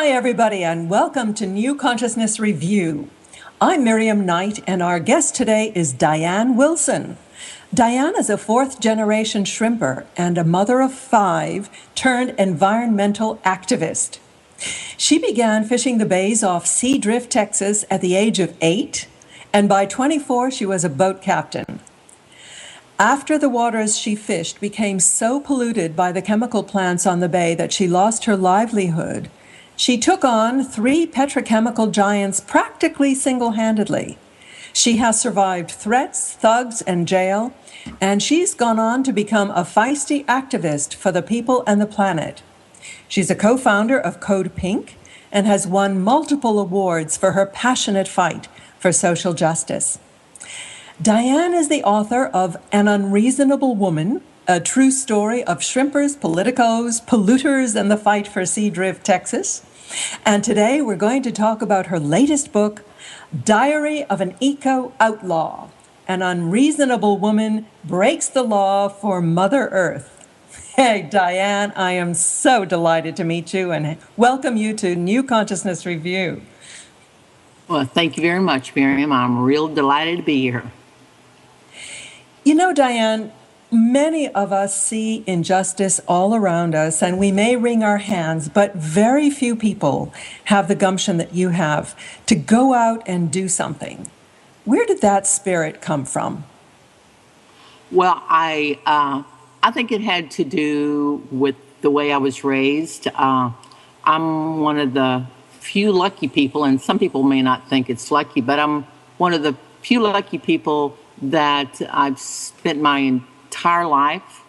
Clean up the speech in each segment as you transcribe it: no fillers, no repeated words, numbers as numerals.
Hi, everybody, and welcome to New Consciousness Review. I'm Miriam Knight, and our guest today is Diane Wilson. Diane is a fourth-generation shrimper and a mother of 5 turned environmental activist. She began fishing the bays off Seadrift, Texas at the age of 8, and by 24 she was a boat captain. After the waters she fished became so polluted by the chemical plants on the bay that she lost her livelihood, she took on 3 petrochemical giants practically single-handedly. She has survived threats, thugs, and jail, and she's gone on to become a feisty activist for the people and the planet. She's a co-founder of Code Pink and has won multiple awards for her passionate fight for social justice. Diane is the author of An Unreasonable Woman, a true story of shrimpers, politicos, polluters, and the fight for Seadrift, Texas. And today we're going to talk about her latest book, Diary of an Eco-Outlaw. An Unreasonable Woman Breaks the Law for Mother Earth. Hey, Diane, I am so delighted to meet you and welcome you to New Consciousness Review. Well, thank you very much, Miriam. I'm real delighted to be here. You know, Diane, many of us see injustice all around us, and we may wring our hands, but very few people have the gumption that you have to go out and do something. Where did that spirit come from? Well, I think it had to do with the way I was raised. I'm one of the few lucky people, and some people may not think it's lucky, but I'm one of the few lucky people that I've spent my entire life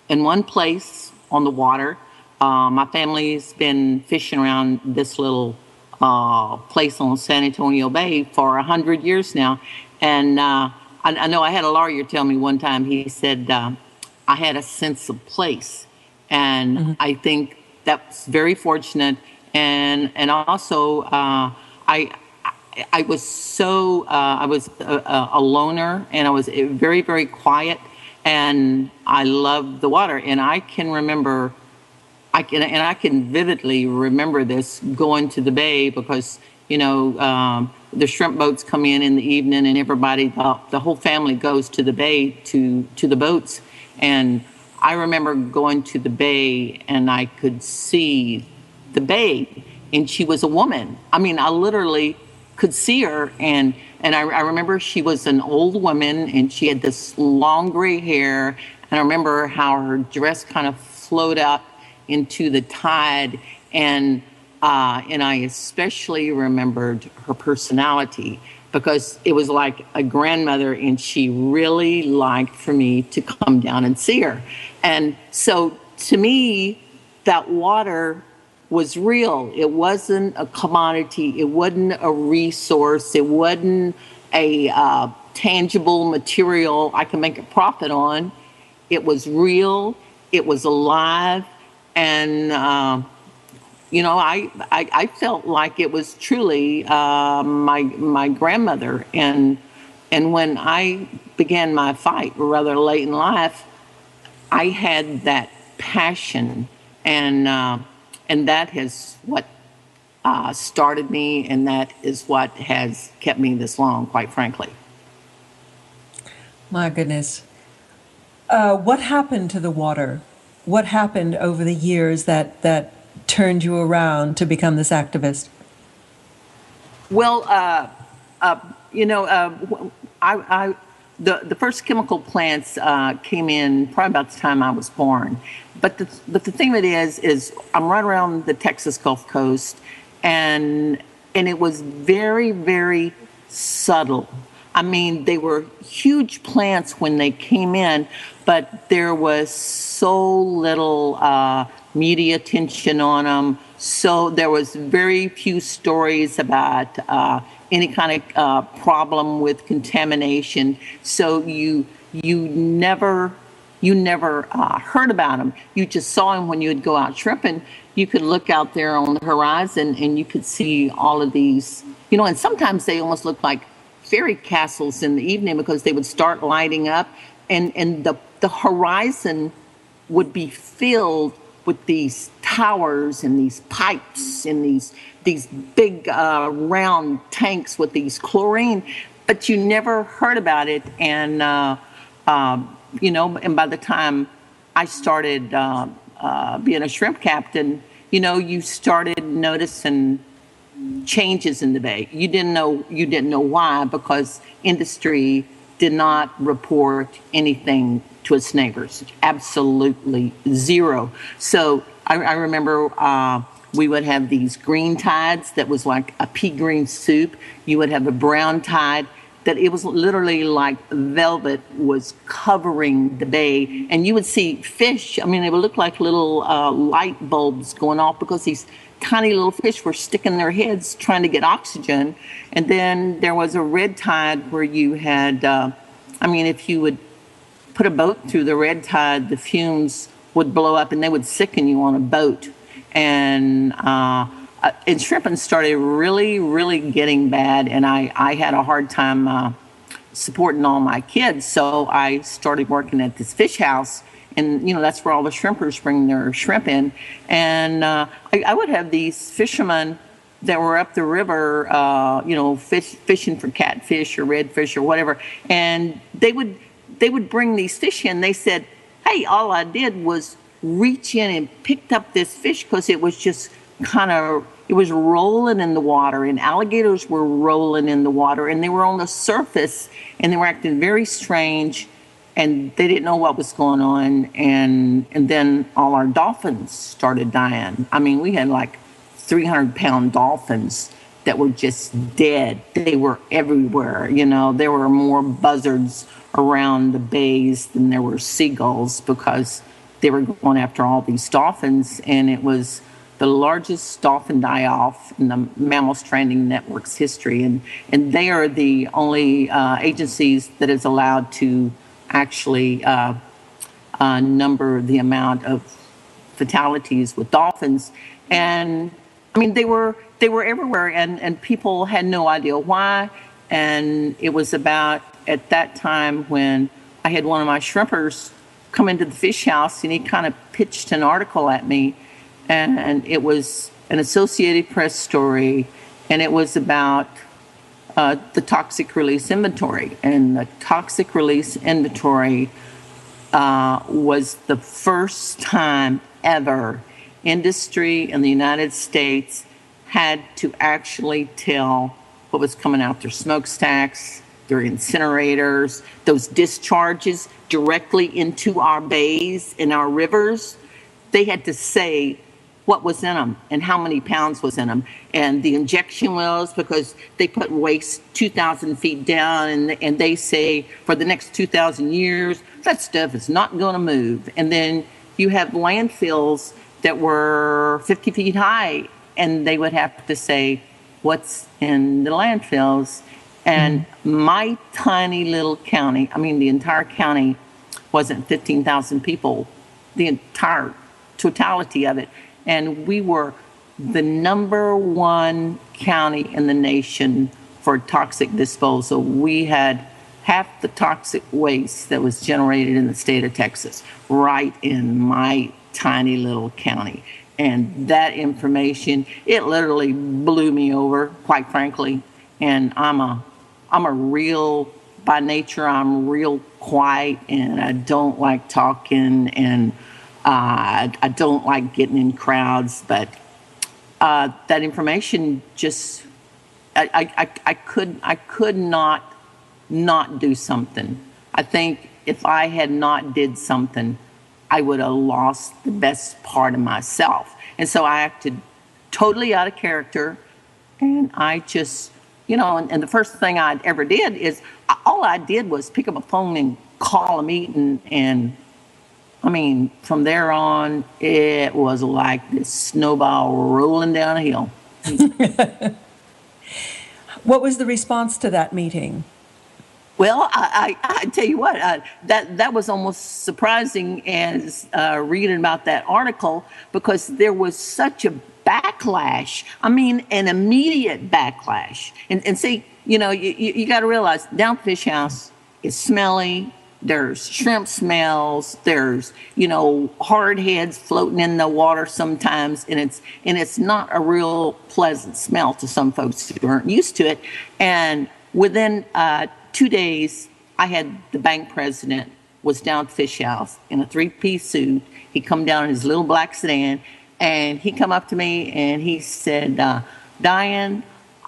in one place on the water. My family's been fishing around this little place on San Antonio Bay for 100 years now. And I know I had a lawyer tell me one time, he said, I had a sense of place. And I think that's very fortunate. And also, I was a loner, and I was very, very quiet, and I loved the water. And I can vividly remember this, going to the bay because, the shrimp boats come in the evening, and everybody, the whole family goes to the bay to the boats. And I remember going to the bay, and I could see the bay, and she was a woman. I mean, I literally could see her, and I remember she was an old woman, and she had this long gray hair, and I remember how her dress kind of flowed out into the tide, and I especially remembered her personality because it was like a grandmother, and she really liked for me to come down and see her. And so to me, that water was real. It wasn't a commodity. It wasn't a resource. It wasn't a tangible material I can make a profit on. It was real. It was alive. And, I felt like it was truly my grandmother. And when I began my fight rather late in life, I had that passion, and that is what started me, and that is what has kept me this long, quite frankly. My goodness. What happened to the water? What happened over the years that turned you around to become this activist? Well, the first chemical plants came in probably about the time I was born. But the thing of it is I'm right around the Texas Gulf Coast, and it was very, very subtle. I mean, they were huge plants when they came in, but there was so little media attention on them. So there was very few stories about any kind of problem with contamination. So you never heard about them. You just saw them when you would go out shrimping. You could look out there on the horizon, and you could see all of these, and sometimes they almost looked like fairy castles in the evening because they would start lighting up, and the horizon would be filled with these towers and these pipes and these big round tanks with these chlorine, but you never heard about it. And and by the time I started being a shrimp captain, you started noticing changes in the bay. You didn't know why, because industry did not report anything to its neighbors. Absolutely zero. So I remember we would have these green tides that was like a pea green soup. You would have a brown tide that it was literally like velvet was covering the bay, and you would see fish. I mean, they would look like little light bulbs going off, because these tiny little fish were sticking their heads trying to get oxygen. And then there was a red tide where you had, if you would put a boat through the red tide, the fumes would blow up and they would sicken you on a boat. And shrimping started really, really getting bad, and I had a hard time supporting all my kids. So I started working at this fish house, and that's where all the shrimpers bring their shrimp in. And I would have these fishermen that were up the river, fishing for catfish or redfish or whatever, and they would bring these fish in. They said, "Hey, all I did was reach in and picked up this fish because it was just it was rolling in the water, and alligators were rolling in the water, and they were on the surface, and they were acting very strange, and they didn't know what was going on." And then all our dolphins started dying. I mean, we had like 300-pound dolphins that were just dead. They were everywhere. There were more buzzards around the bays than there were seagulls, because they were going after all these dolphins, and it was the largest dolphin die-off in the Mammal Stranding Network's history. And they are the only agencies that is allowed to actually number the amount of fatalities with dolphins. And I mean, they were everywhere, and people had no idea why. And it was about at that time when I had one of my shrimpers come into the fish house, and he kind of pitched an article at me, and it was an Associated Press story, and it was about the toxic release inventory. And the toxic release inventory was the first time ever industry in the United States had to actually tell what was coming out their smokestacks, their incinerators, those discharges directly into our bays and our rivers. They had to say what was in them and how many pounds was in them, and the injection wells, because they put waste 2,000 feet down, and they say for the next 2,000 years, that stuff is not going to move. And then you have landfills that were 50 feet high, and they would have to say what's in the landfills. And my tiny little county, the entire county wasn't 15,000 people, the entire totality of it. And we were the #1 county in the nation for toxic disposal. We had half the toxic waste that was generated in the state of Texas, right in my tiny little county. And that information, it literally blew me over, quite frankly. And by nature, I'm real quiet, and I don't like talking, and I don't like getting in crowds, but that information just, I could not do something. I think if I had not did something, I would have lost the best part of myself. And so I acted totally out of character, and I just, and the first thing I ever did is, all I did was pick up a phone and call a meeting, and from there on, it was like this snowball rolling down a hill. What was the response to that meeting? Well, I tell you what, that was almost surprising as reading about that article, because there was such a backlash. An immediate backlash. And see, you got to realize, down fish house is smelly, there's shrimp smells, there's, hard heads floating in the water sometimes, and it's not a real pleasant smell to some folks who aren't used to it. And within 2 days, I had the bank president was down at the fish house in a 3-piece suit. He come down in his little black sedan, and he come up to me and he said, Diane,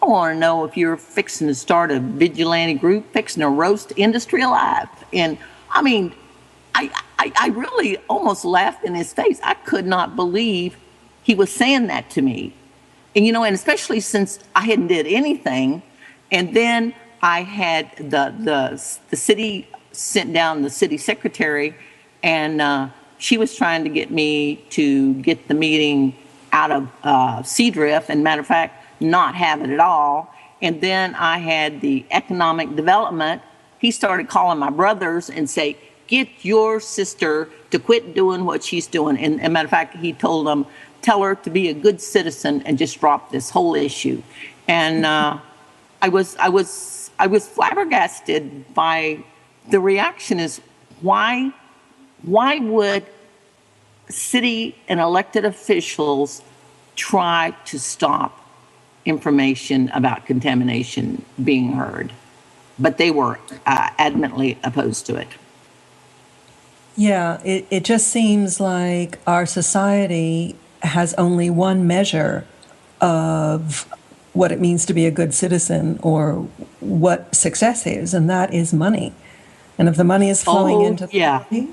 I want to know if you're fixing to start a vigilante group, fixing to roast industry alive. And I mean, I really almost laughed in his face. I could not believe he was saying that to me. And, and especially since I hadn't did anything. And then I had the city sent down the city secretary, and she was trying to get me to get the meeting out of Seadrift, and matter of fact, not have it at all. And then I had the economic development. He started calling my brothers and say, get your sister to quit doing what she's doing. And matter of fact, he told them, tell her to be a good citizen and just drop this whole issue. And I was flabbergasted by the reaction. Is why would city and elected officials try to stop information about contamination being heard? But they were adamantly opposed to it. Yeah, it just seems like our society has only one measure of what it means to be a good citizen or what success is, and that is money. And if the money is flowing into the money,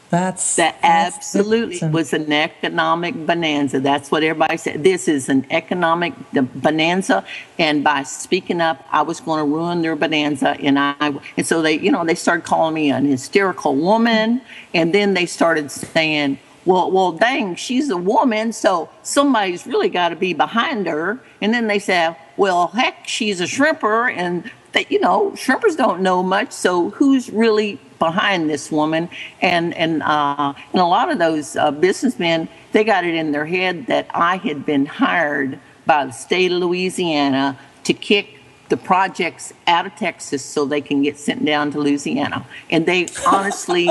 that's absolutely was an economic bonanza. That's what everybody said. This is an economic bonanza, and by speaking up, I was going to ruin their bonanza. And so they started calling me an hysterical woman, and then they started saying, well, dang, she's a woman, so somebody's really got to be behind her. And then they said, well, heck, she's a shrimper, and shrimpers don't know much, so who's really behind this woman? And a lot of those businessmen, they got it in their head that I had been hired by the state of Louisiana to kick the projects out of Texas so they can get sent down to Louisiana. And they honestly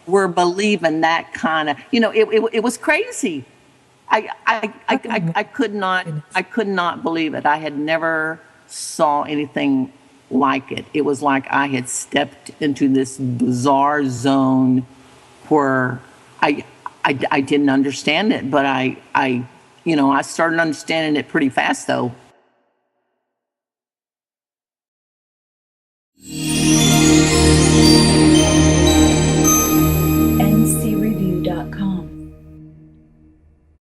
were believing that kind of, it was crazy. I could not believe it. I had never saw anything like it. It was like I had stepped into this bizarre zone where I didn't understand it, but I started understanding it pretty fast though.